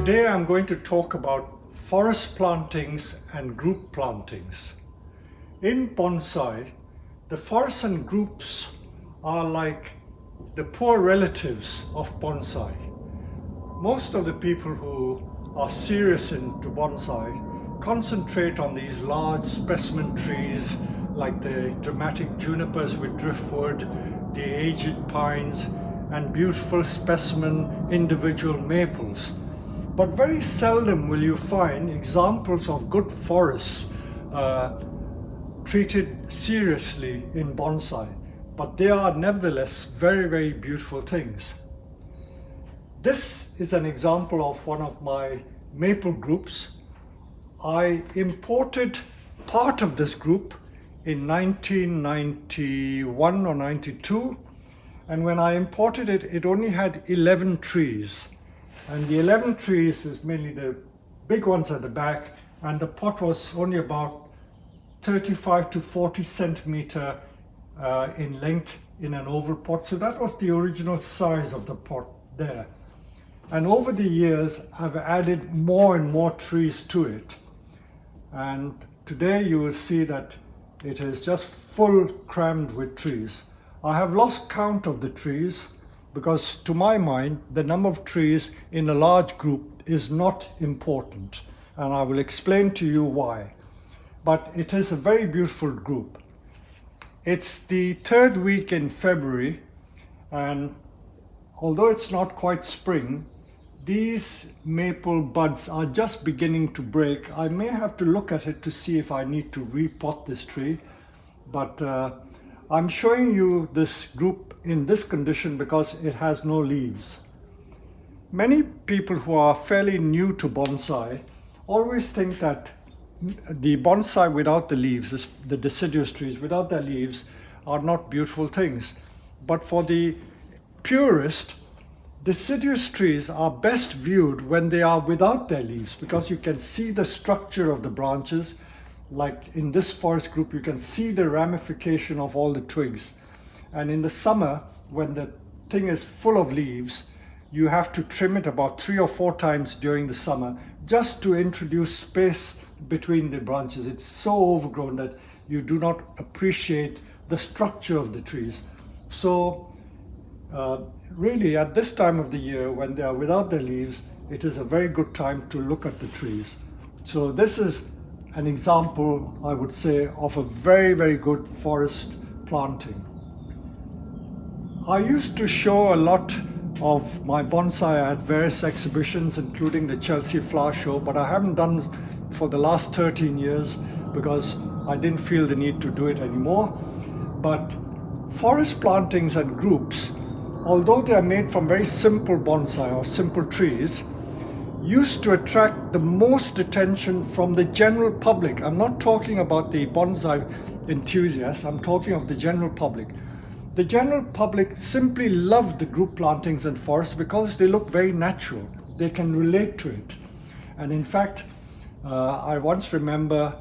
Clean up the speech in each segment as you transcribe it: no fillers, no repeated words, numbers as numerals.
Today I'm going to talk about forest plantings and group plantings. In bonsai, the forests and groups are like the poor relatives of bonsai. Most of the people who are serious into bonsai concentrate on these large specimen trees like the dramatic junipers with driftwood, the aged pines, and beautiful specimen individual maples. But very seldom will you find examples of good forests treated seriously in bonsai. But they are nevertheless very, very beautiful things. This is an example of one of my maple groups. I imported part of this group in 1991 or 92, and when I imported it, it only had 11 trees. And the 11 trees is mainly the big ones at the back, and the pot was only about 35 to 40 centimeter in length in an oval pot. So that was the original size of the pot there. And over the years, I've added more and more trees to it. And today you will see that it is just full crammed with trees. I have lost count of the trees, because to my mind, the number of trees in a large group is not important. And I will explain to you why. But it is a very beautiful group. It's the third week in February, and although it's not quite spring, these maple buds are just beginning to break. I may have to look at it to see if I need to repot this tree, but I'm showing you this group in this condition because it has no leaves. Many people who are fairly new to bonsai always think that the bonsai without the leaves, the deciduous trees without their leaves, are not beautiful things. But for the purist, deciduous trees are best viewed when they are without their leaves, because you can see the structure of the branches. Like in this forest group, you can see the ramification of all the twigs. And in the summer, when the thing is full of leaves, you have to trim it about 3 or 4 times during the summer just to introduce space between the branches. It's so overgrown that you do not appreciate the structure of the trees. So really at this time of the year, when they are without their leaves, it is a very good time to look at the trees. So this is an example, I would say, of a very, very good forest planting. I used to show a lot of my bonsai at various exhibitions, including the Chelsea Flower Show, but I haven't done for the last 13 years because I didn't feel the need to do it anymore. But forest plantings and groups, although they are made from very simple bonsai or simple trees, used to attract the most attention from the general public. I'm not talking about the bonsai enthusiasts, I'm talking of the general public. The general public simply loved the group plantings and forests because they look very natural. They can relate to it. And in fact, I once remember,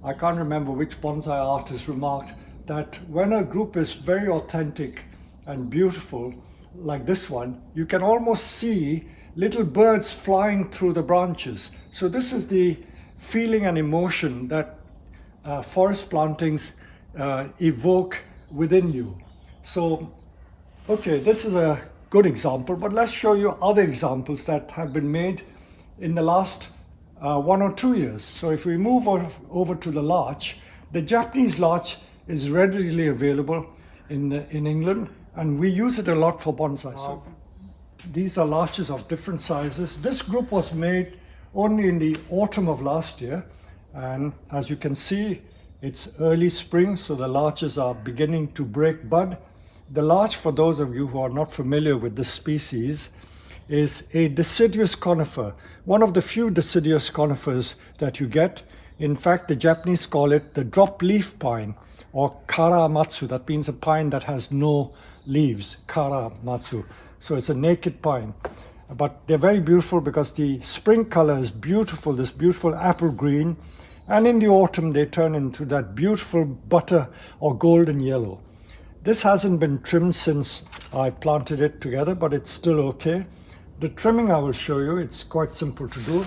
I can't remember which bonsai artist remarked that when a group is very authentic and beautiful, like this one, you can almost see little birds flying through the branches. So this is the feeling and emotion that forest plantings evoke within you. So, okay, this is a good example, but let's show you other examples that have been made in the last 1 or 2 years. So if we move over to the larch, the Japanese larch is readily available in England, and we use it a lot for bonsai. So these are larches of different sizes. This group was made only in the autumn of last year, and as you can see, it's early spring, so the larches are beginning to break bud. The larch, for those of you who are not familiar with this species, is a deciduous conifer, one of the few deciduous conifers that you get. In fact, the Japanese call it the drop leaf pine, or karamatsu. That means a pine that has no leaves, karamatsu. So it's a naked pine. But they're very beautiful because the spring color is beautiful, this beautiful apple green. And in the autumn, they turn into that beautiful butter or golden yellow. This hasn't been trimmed since I planted it together, but it's still okay. The trimming I will show you, it's quite simple to do.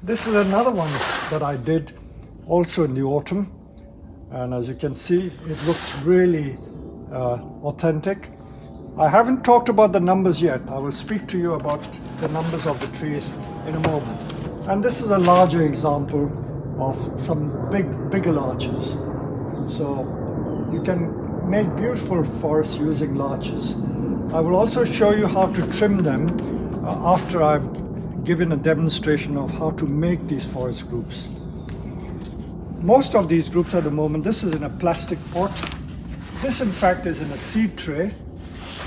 This is another one that I did also in the autumn. And as you can see, it looks really authentic. I haven't talked about the numbers yet. I will speak to you about the numbers of the trees in a moment. And this is a larger example of some bigger larches. So you can make beautiful forests using larches. I will also show you how to trim them after I've given a demonstration of how to make these forest groups. Most of these groups at the moment, this is in a plastic pot. This in fact is in a seed tray,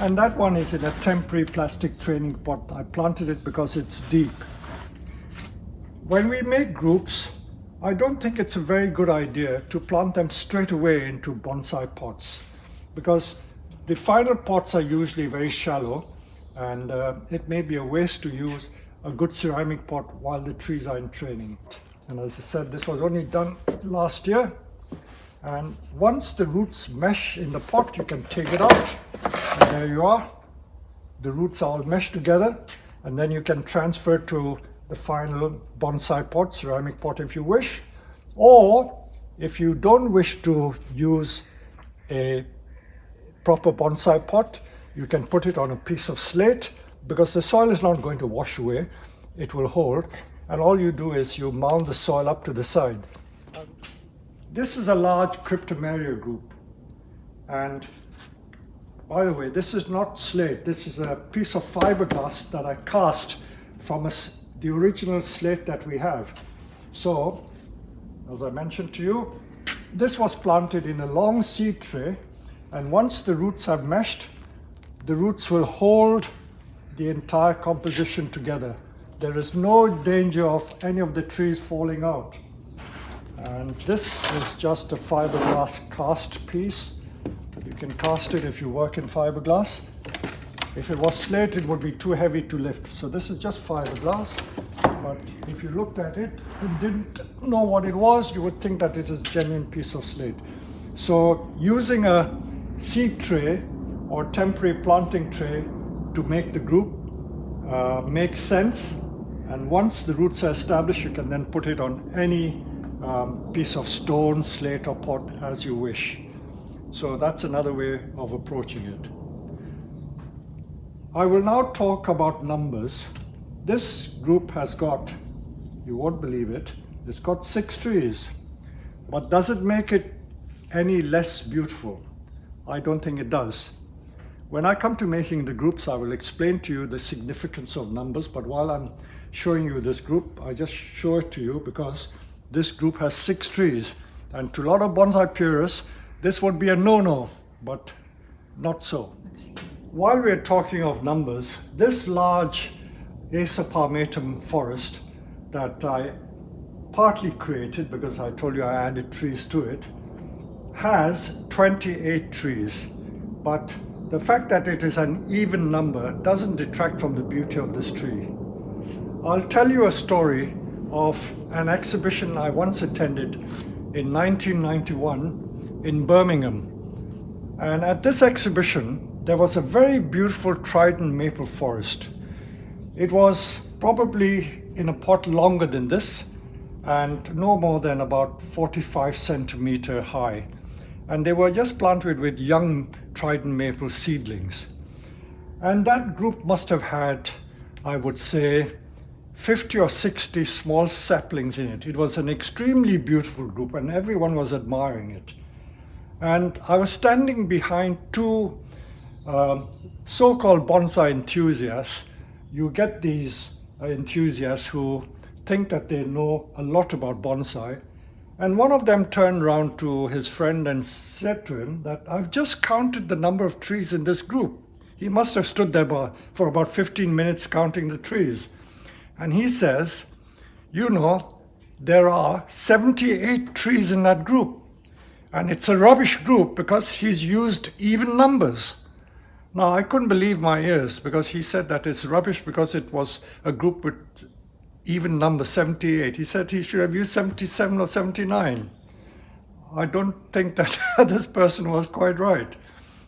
and that one is in a temporary plastic training pot. I planted it because it's deep. When we make groups, I don't think it's a very good idea to plant them straight away into bonsai pots, because the final pots are usually very shallow, and it may be a waste to use a good ceramic pot while the trees are in training. And as I said, this was only done last year. And once the roots mesh in the pot, you can take it out. And there you are. The roots are all meshed together. And then you can transfer to the final bonsai pot, ceramic pot if you wish. Or if you don't wish to use a proper bonsai pot, you can put it on a piece of slate, because the soil is not going to wash away. It will hold. And all you do is you mount the soil up to the side. This is a large cryptomeria group. And by the way, this is not slate. This is a piece of fiberglass that I cast from the original slate that we have. So, as I mentioned to you, this was planted in a long seed tray. And once the roots have meshed, the roots will hold the entire composition together. There is no danger of any of the trees falling out. And this is just a fiberglass cast piece. You can cast it if you work in fiberglass. If it was slate, it would be too heavy to lift. So this is just fiberglass. But if you looked at it and didn't know what it was, you would think that it is a genuine piece of slate. So using a seed tray or temporary planting tray to make the group makes sense. And once the roots are established, you can then put it on any piece of stone, slate or pot as you wish. So that's another way of approaching it. I will now talk about numbers. This group has got, you won't believe it, it's got 6 trees. But does it make it any less beautiful? I don't think it does. When I come to making the groups, I will explain to you the significance of numbers, but while I'm showing you this group, I just show it to you because this group has 6 trees, and to a lot of bonsai purists this would be a no-no, but not so. While we're talking of numbers, this large Acer palmatum forest that I partly created, because I told you I added trees to it, has 28 trees, but the fact that it is an even number doesn't detract from the beauty of this tree. I'll tell you a story of an exhibition I once attended in 1991 in Birmingham. And at this exhibition, there was a very beautiful Tridon Maple forest. It was probably in a pot longer than this and no more than about 45 centimeter high. And they were just planted with young Tridon Maple seedlings. And that group must have had, I would say, 50 or 60 small saplings in it. It was an extremely beautiful group and everyone was admiring it. And I was standing behind 2 so-called bonsai enthusiasts. You get these enthusiasts who think that they know a lot about bonsai. And one of them turned around to his friend and said to him that I've just counted the number of trees in this group. He must have stood there for about 15 minutes counting the trees. And he says, you know, there are 78 trees in that group. And it's a rubbish group because he's used even numbers. Now, I couldn't believe my ears because he said that it's rubbish because it was a group with even number 78. He said he should have used 77 or 79. I don't think that this person was quite right.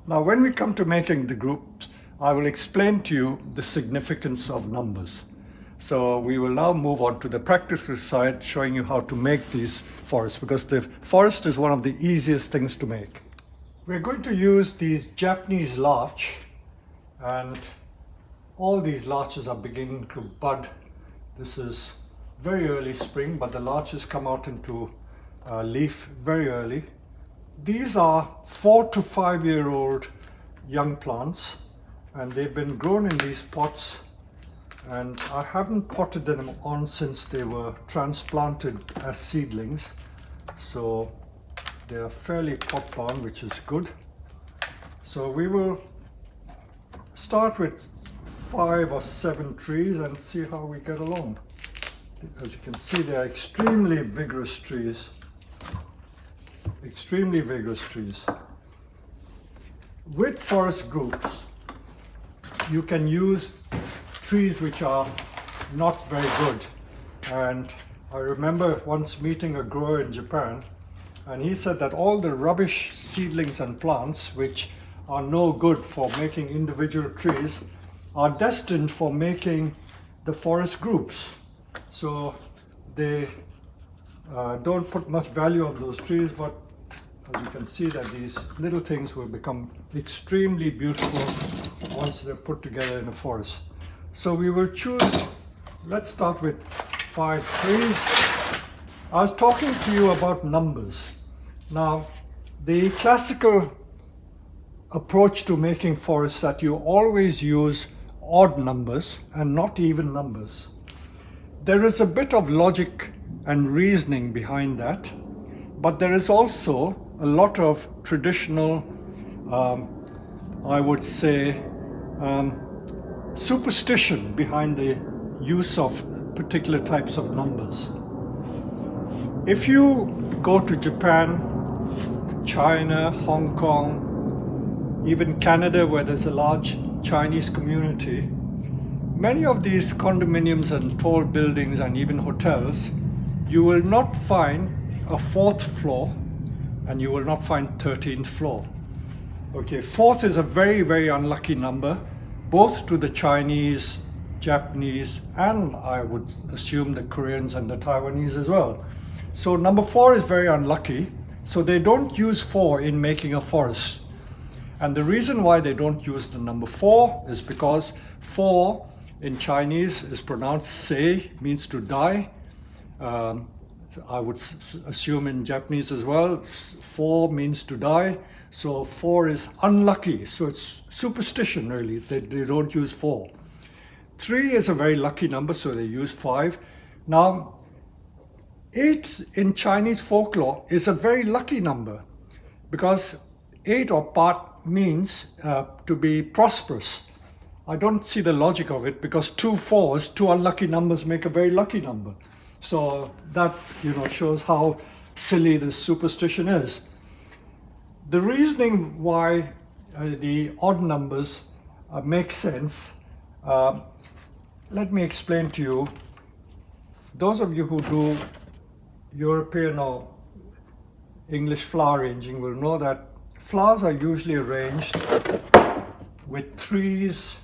Now, when we come to making the groups, I will explain to you the significance of numbers. So we will now move on to the practical side, showing you how to make these forests, because the forest is one of the easiest things to make. We're going to use these Japanese larch, and all these larches are beginning to bud. This is very early spring, but the larches come out into leaf very early. These are 4 to 5 year old young plants, and they've been grown in these pots, and I haven't potted them on since they were transplanted as seedlings, so they are fairly pot bound, which is good. So we will start with 5 or 7 trees and see how we get along. As you can see, they are extremely vigorous trees. Extremely vigorous trees. With forest groups, you can use trees which are not very good. And I remember once meeting a grower in Japan, and he said that all the rubbish seedlings and plants which are no good for making individual trees are destined for making the forest groups. So they don't put much value on those trees, but as you can see that these little things will become extremely beautiful once they're put together in a forest. So we will choose, let's start with 5 trees. I was talking to you about numbers. Now, the classical approach to making forests is that you always use odd numbers and not even numbers. There is a bit of logic and reasoning behind that, but there is also a lot of traditional, I would say, superstition behind the use of particular types of numbers. If you go to Japan, China, Hong Kong, even Canada, where there's a large Chinese community, many of these condominiums and tall buildings and even hotels, you will not find a 4th floor and you will not find 13th floor. Okay, 4th is a very, very unlucky number, both to the Chinese, Japanese, and I would assume the Koreans and the Taiwanese as well. So number 4 is very unlucky, so they don't use 4 in making a forest. And the reason why they don't use the number 4 is because 4 in Chinese is pronounced sei, means to die. I would assume in Japanese as well, 4 means to die. So 4 is unlucky. So it's superstition really, they don't use 4. 3 is a very lucky number, so they use 5. Now, 8 in Chinese folklore is a very lucky number because 8 or part means to be prosperous. I don't see the logic of it because 2 4s, 2 unlucky numbers make a very lucky number. So that, shows how silly this superstition is. The reasoning why the odd numbers make sense, let me explain to you. Those of you who do European or English flower arranging will know that flowers are usually arranged with trees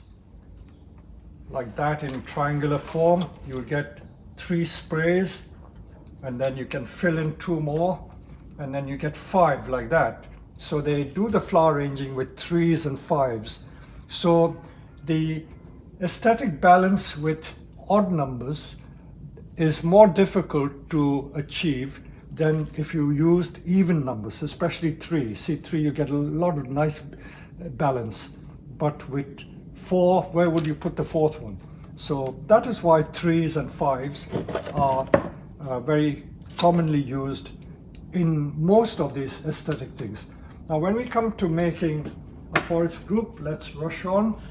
like that in triangular form. You'll get 3 sprays, and then you can fill in 2 more, and then you get 5 like that. So they do the flower arranging with 3s and 5s. So the aesthetic balance with odd numbers is more difficult to achieve than if you used even numbers, especially 3. See, 3 you get a lot of nice balance, but with 4, where would you put the 4th one? So that is why 3s and 5s are very commonly used in most of these aesthetic things. Now when we come to making a forest group, let's rush on.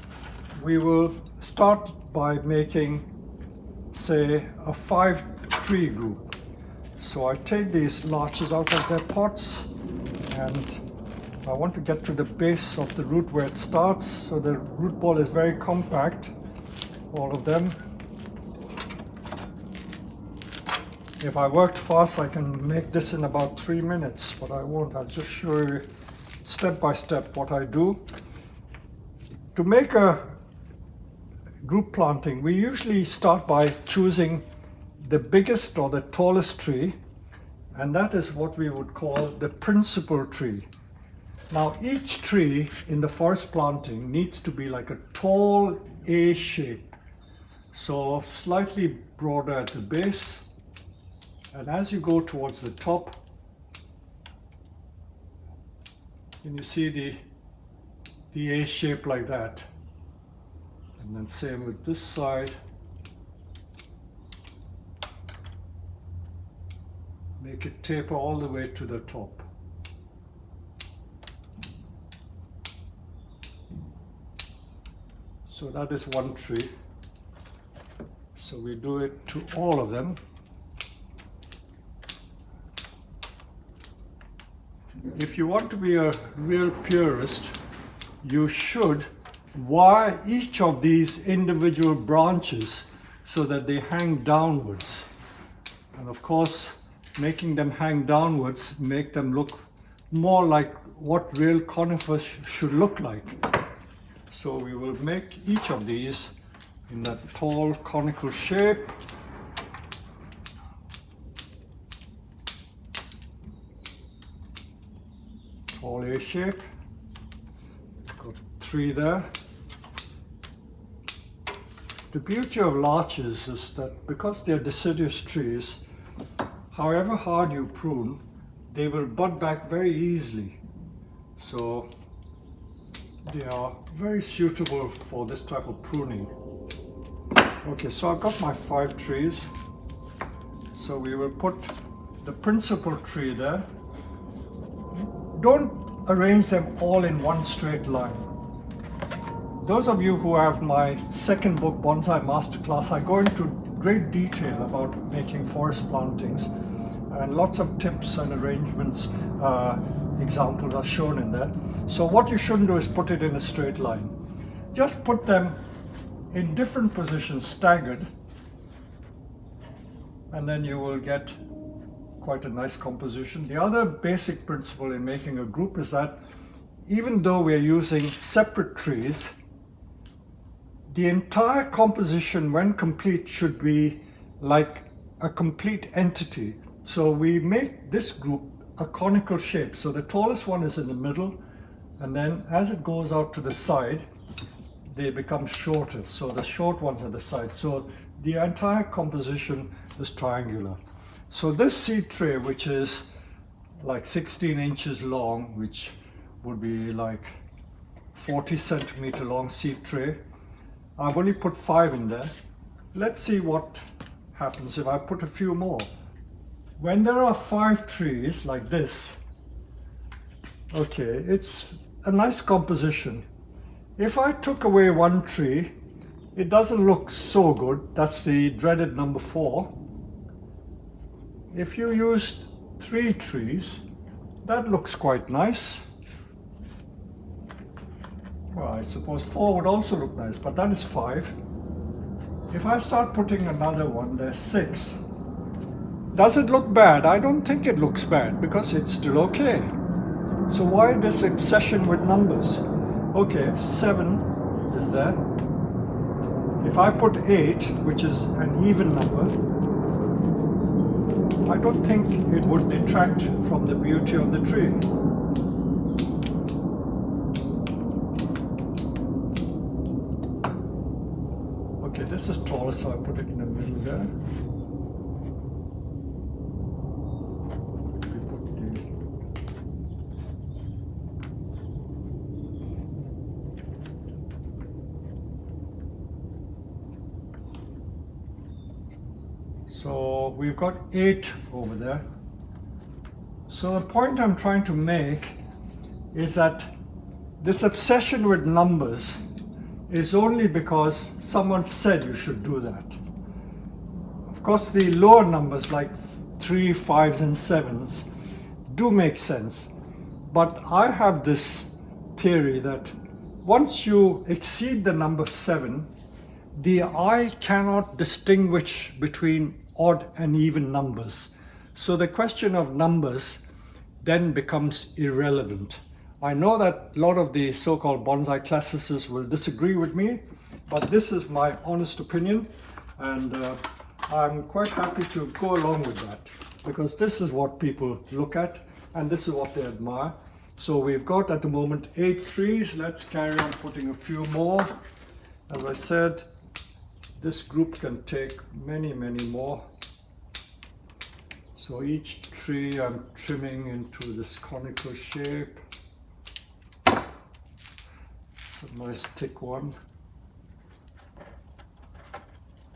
We will start by making, say, a 5-tree group. So I take these larches out of their pots, and I want to get to the base of the root where it starts. So the root ball is very compact, all of them. If I worked fast, I can make this in about 3 minutes, but I won't. I'll just show you step by step what I do. To make a group planting, we usually start by choosing the biggest or the tallest tree, and that is what we would call the principal tree. Now each tree in the forest planting needs to be like a tall A shape, so slightly broader at the base, and as you go towards the top, and you see the A shape like that. And then same with this side. Make it taper all the way to the top. So that is one tree. So we do it to all of them. If you want to be a real purist, you should wire each of these individual branches so that they hang downwards. And of course, making them hang downwards make them look more like what real conifers should look like. So we will make each of these in that tall conical shape. Tall A shape. Got 3 there. The beauty of larches is that because they're deciduous trees, however hard you prune, they will bud back very easily. So they are very suitable for this type of pruning. Okay, so I've got my 5 trees. So we will put the principal tree there. Don't arrange them all in one straight line. Those of you who have my second book, Bonsai Masterclass, I go into great detail about making forest plantings, and lots of tips and arrangements, examples are shown in there. So what you shouldn't do is put it in a straight line. Just put them in different positions, staggered, and then you will get quite a nice composition. The other basic principle in making a group is that even though we're using separate trees, the entire composition, when complete, should be like a complete entity. So we make this group a conical shape. So the tallest one is in the middle, and then as it goes out to the side, they become shorter. So the short ones at the side. So the entire composition is triangular. So this seed tray, which is like 16 inches long, which would be like 40 centimeter long seed tray, I've only put 5 in there. Let's see what happens if I put a few more. When there are 5 trees like this, okay, it's a nice composition. If I took away one tree, it doesn't look so good. That's the dreaded number 4. If you use 3 trees, that looks quite nice. Well, I suppose 4 would also look nice, but that is 5. If I start putting another one, there's 6. Does it look bad? I don't think it looks bad because it's still okay. So why this obsession with numbers? Okay, 7 is there. If I put 8, which is an even number, I don't think it would detract from the beauty of the tree. Okay, this is taller, so I put it in the middle there. So we've got 8 over there. So the point I'm trying to make is that this obsession with numbers is only because someone said you should do that. Of course, the lower numbers like 3, 5s and 7s do make sense. But I have this theory that once you exceed the number 7, the eye cannot distinguish between odd and even numbers. So the question of numbers then becomes irrelevant. I know that a lot of the so-called bonsai classicists will disagree with me, but this is my honest opinion, and I'm quite happy to go along with that, because this is what people look at and this is what they admire. So we've got at the moment 8 trees. Let's carry on putting a few more. As I said, this group can take many more. So each tree I'm trimming into this conical shape. It's a nice thick one.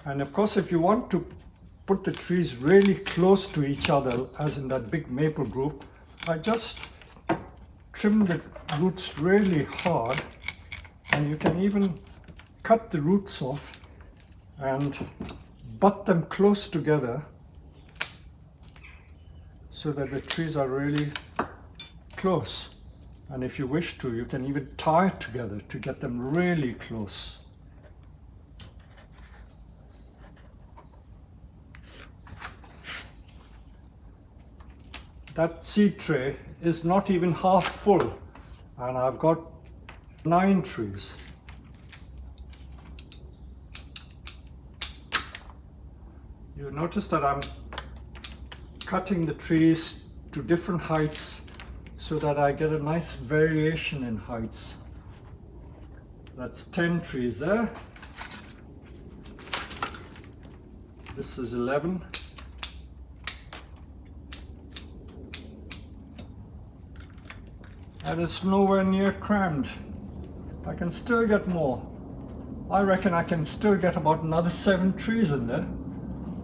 And of course, if you want to put the trees really close to each other, as in that big maple group, I just trim the roots really hard, and you can even cut the roots off and butt them close together so that the trees are really close. And if you wish to, you can even tie it together to get them really close. That seed tray is not even half full, and I've got 9 trees. You notice that I'm cutting the trees to different heights so that I get a nice variation in heights. That's 10 trees there. This is 11. And it's nowhere near crammed. I can still get more. I reckon I can still get about another 7 trees in there.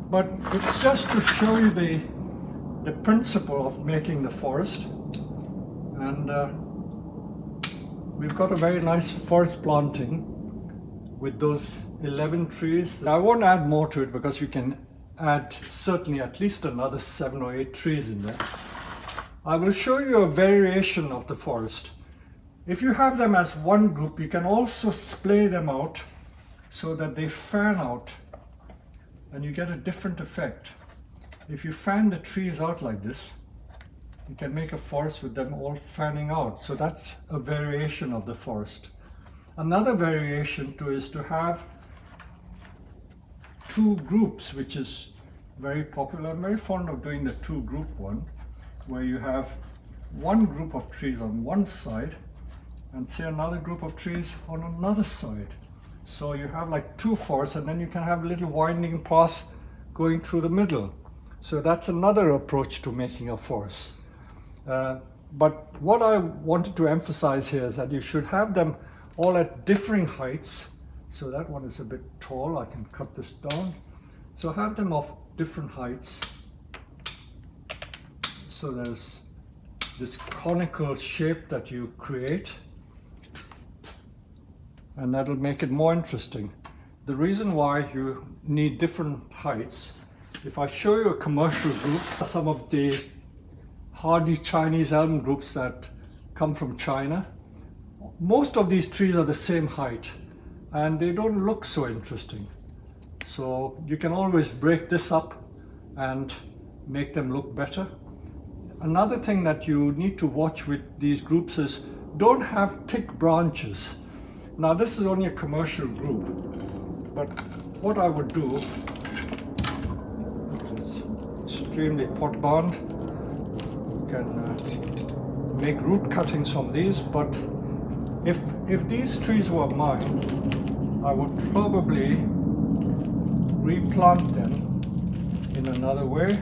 But it's just to show you the principle of making the forest. And we've got a very nice forest planting with those 11 trees. I won't add more to it because you can add certainly at least another 7 or 8 trees in there. I will show you a variation of the forest. If you have them as one group, you can also splay them out so that they fan out and you get a different effect. If you fan the trees out like this, you can make a forest with them all fanning out. So that's a variation of the forest. Another variation too is to have 2 groups, which is very popular. I'm very fond of doing the 2 group one, where you have one group of trees on one side and say another group of trees on another side. So you have like 2 forests, and then you can have little winding paths going through the middle. So that's another approach to making a forest. But what I wanted to emphasize here is that you should have them all at differing heights. So that one is a bit tall, I can cut this down. So have them of different heights. So there's this conical shape that you create, and that'll make it more interesting. The reason why you need different heights, if I show you a commercial group, some of the hardy Chinese elm groups that come from China, most of these trees are the same height and they don't look so interesting. So you can always break this up and make them look better. Another thing that you need to watch with these groups is don't have thick branches. Now this is only a commercial group, but what I would do, it's extremely pot bound. You can make root cuttings from these, but if these trees were mine, I would probably replant them in another way.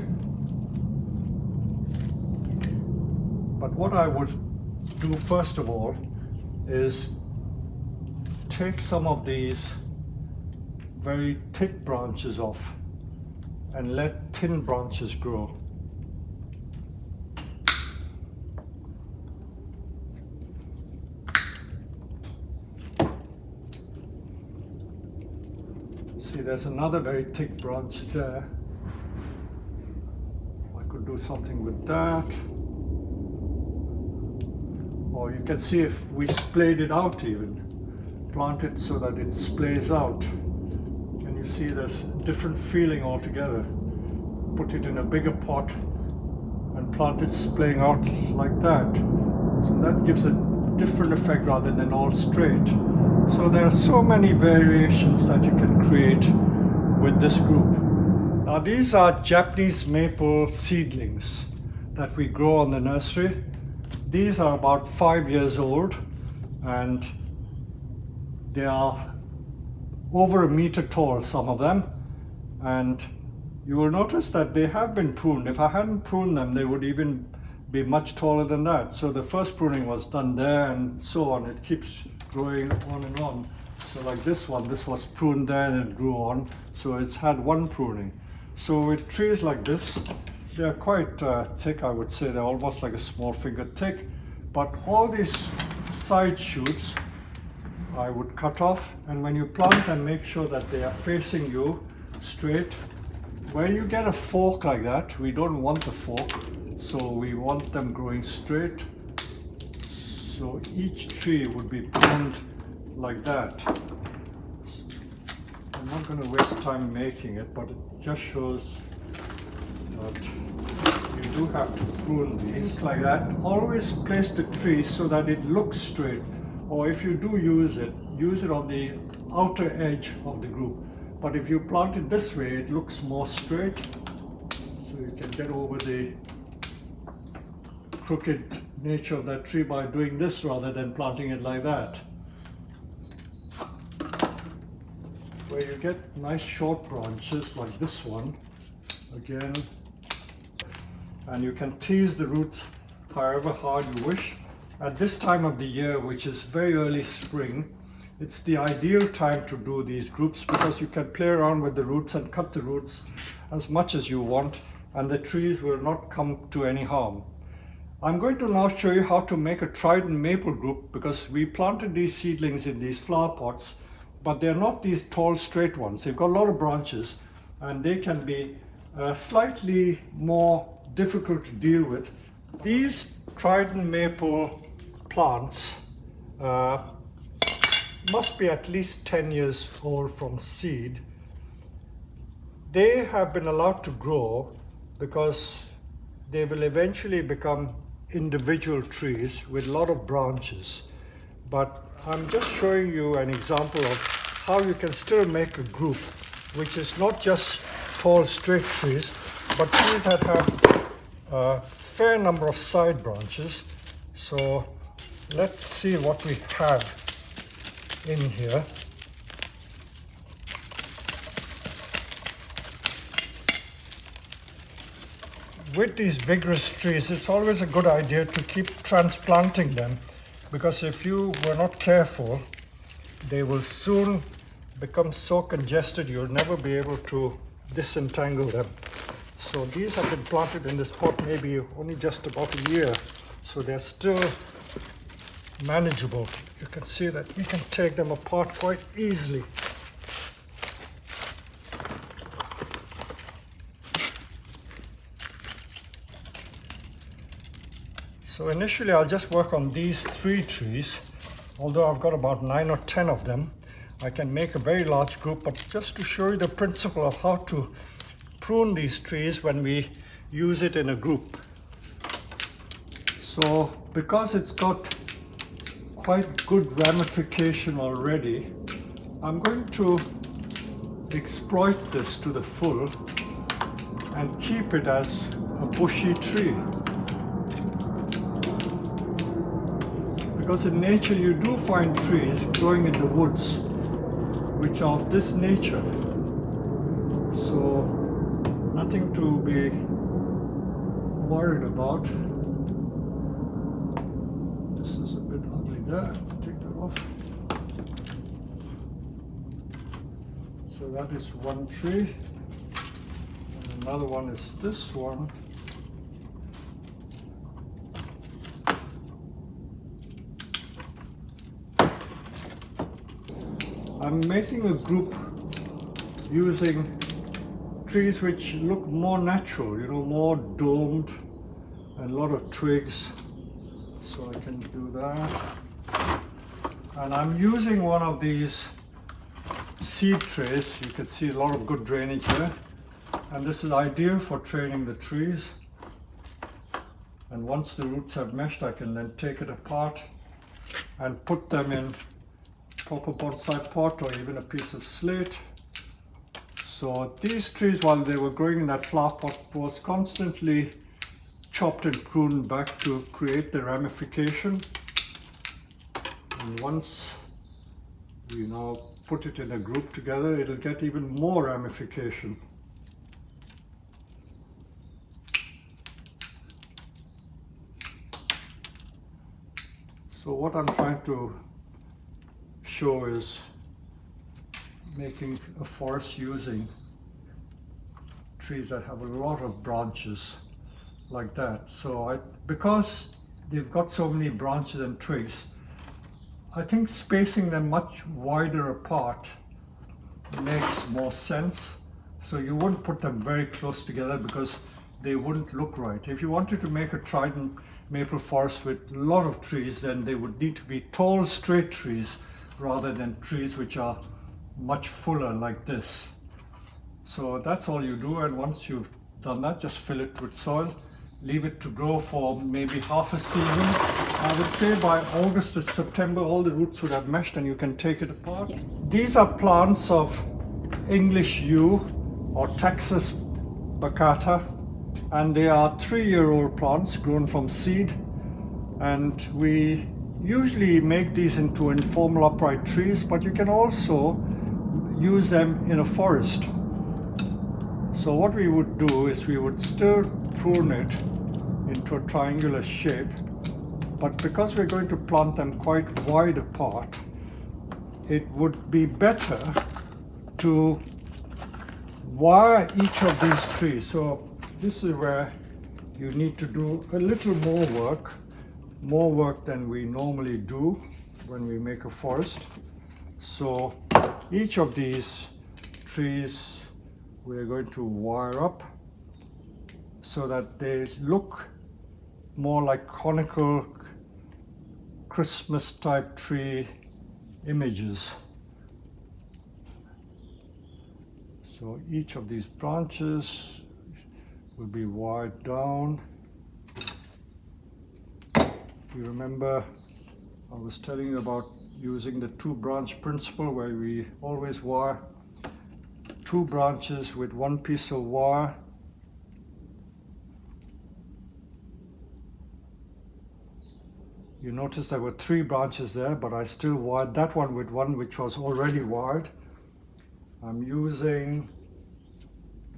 But what I would do first of all is take some of these very thick branches off and let thin branches grow. See, there's another very thick branch there. I could do something with that. Or you can see if we splayed it out even. Plant it so that it splays out. Can you see there's a different feeling altogether? Put it in a bigger pot and plant it splaying out like that. So that gives a different effect rather than all straight. So there are so many variations that you can create with this group. Now these are Japanese maple seedlings that we grow on the nursery. These are about 5 years old and they are over 1 meter tall, some of them, and you will notice that they have been pruned. If I hadn't pruned them, they would even be much taller than that. So the first pruning was done there and so on. It keeps growing on and on. So like this one, this was pruned there and it grew on. So it's had one pruning. So with trees like this, they're quite thick, I would say. They're almost like a small finger thick. But all these side shoots, I would cut off. And when you plant them, make sure that they are facing you straight. When you get a fork like that, we don't want the fork. So we want them growing straight. So each tree would be pruned like that. I'm not going to waste time making it, but it just shows that you do have to prune these like that. Always place the tree so that it looks straight, or if you do use it on the outer edge of the group. But if you plant it this way, it looks more straight, so you can get over the crooked nature of that tree by doing this rather than planting it like that. Where you get nice short branches like this one, again, and you can tease the roots however hard you wish. At this time of the year, which is very early spring, it's the ideal time to do these groups because you can play around with the roots and cut the roots as much as you want, and the trees will not come to any harm. I'm going to now show you how to make a Tridon Maple group, because we planted these seedlings in these flower pots, but they're not these tall straight ones. They've got a lot of branches and they can be slightly more difficult to deal with. These Tridon Maple plants must be at least 10 years old from seed. They have been allowed to grow because they will eventually become individual trees with a lot of branches. But I'm just showing you an example of how you can still make a group which is not just tall straight trees, but trees that have a fair number of side branches. So let's see what we have in here. With these vigorous trees, it's always a good idea to keep transplanting them, because if you were not careful, they will soon become so congested you'll never be able to disentangle them. So these have been planted in this pot maybe only just about a year, so they're still manageable. You can see that we can take them apart quite easily. So initially I'll just work on these 3 trees. Although I've got about 9 or 10 of them, I can make a very large group, but just to show you the principle of how to prune these trees when we use it in a group. So because it's got quite good ramification already, I'm going to exploit this to the full and keep it as a bushy tree. Because in nature you do find trees growing in the woods which are of this nature. So nothing to be worried about. This is a bit ugly there. Take that off. So that is one tree. And another one is this one. I'm making a group using trees which look more natural, more domed, and a lot of twigs. So I can do that. And I'm using one of these seed trays. You can see a lot of good drainage there. And this is ideal for training the trees. And once the roots have meshed, I can then take it apart and put them in proper bonsai pot or even a piece of slate. So these trees, while they were growing in that flower pot, was constantly chopped and pruned back to create the ramification. And once we now put it in a group together, it'll get even more ramification. So what I'm trying to show is making a forest using trees that have a lot of branches like that. So because they've got so many branches and twigs, I think spacing them much wider apart makes more sense. So you wouldn't put them very close together because they wouldn't look right. If you wanted to make a Tridon maple forest with a lot of trees, then they would need to be tall, straight trees rather than trees which are much fuller like this. So that's all you do, and once you've done that, just fill it with soil, leave it to grow for maybe half a season. I would say by August to September all the roots would have meshed and you can take it apart. Yes. These are plants of English yew or Taxus Baccata, and they are 3-year-old plants grown from seed, and we usually make these into informal upright trees, but you can also use them in a forest. So what we would do is we would still prune it into a triangular shape, but because we're going to plant them quite wide apart, it would be better to wire each of these trees. So this is where you need to do a little more work than we normally do when we make a forest. So each of these trees we're going to wire up so that they look more like conical Christmas type tree images. So each of these branches will be wired down. You remember I was telling you about using the 2-branch principle, where we always wire 2 branches with 1 piece of wire. You notice there were 3 branches there, but I still wired that one with one which was already wired. I'm using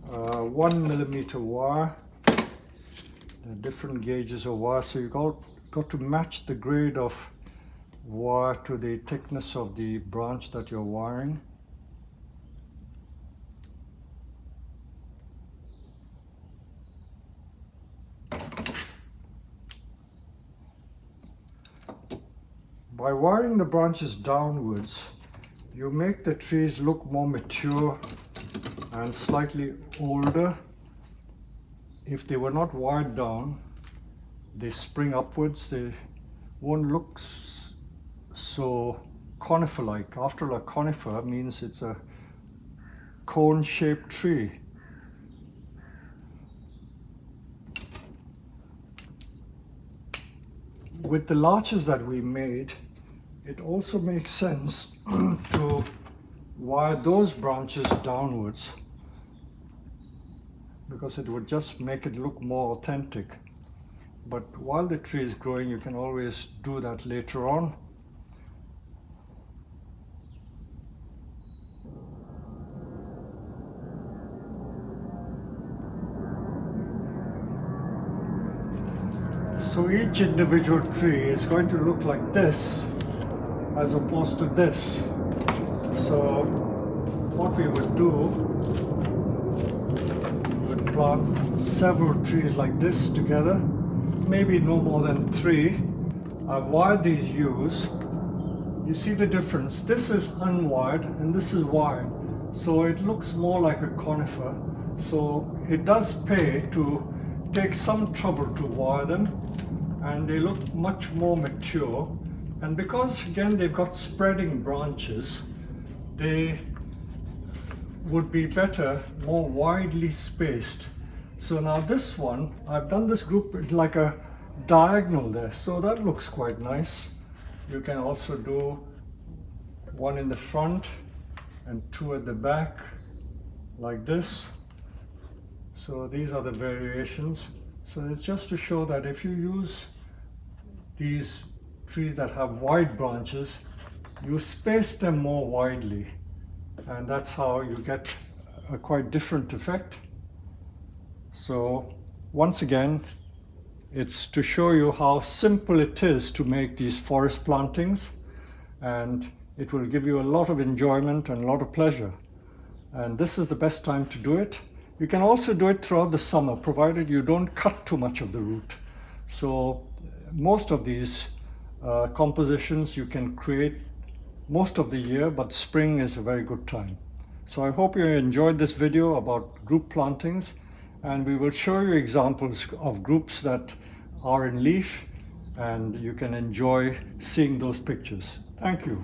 1mm wire. There are different gauges of wire, so you've got to match the grade of wire to the thickness of the branch that you're wiring. By wiring the branches downwards, you make the trees look more mature and slightly older. If they were not wired down, they spring upwards, they won't look so conifer-like. After all, a conifer means it's a cone-shaped tree. With the larches that we made, it also makes sense to wire those branches downwards, because it would just make it look more authentic. But while the tree is growing, you can always do that later on. So each individual tree is going to look like this as opposed to this. So what we would do, we would plant several trees like this together, maybe no more than 3. I've wired these yews. You see the difference? This is unwired and this is wired. So it looks more like a conifer. So it does pay to take some trouble to wire them, and they look much more mature. And because again they've got spreading branches, they would be better, more widely spaced. So now this one, I've done this group like a diagonal there, so that looks quite nice. You can also do one in the front and two at the back, like this. So these are the variations. So it's just to show that if you use these trees that have wide branches, you space them more widely, and that's how you get a quite different effect. So once again, it's to show you how simple it is to make these forest plantings, and it will give you a lot of enjoyment and a lot of pleasure. And this is the best time to do it. You can also do it throughout the summer, provided you don't cut too much of the root. So most of these compositions you can create most of the year, but spring is a very good time. So I hope you enjoyed this video about group plantings, and we will show you examples of groups that are in leaf, and you can enjoy seeing those pictures. Thank you.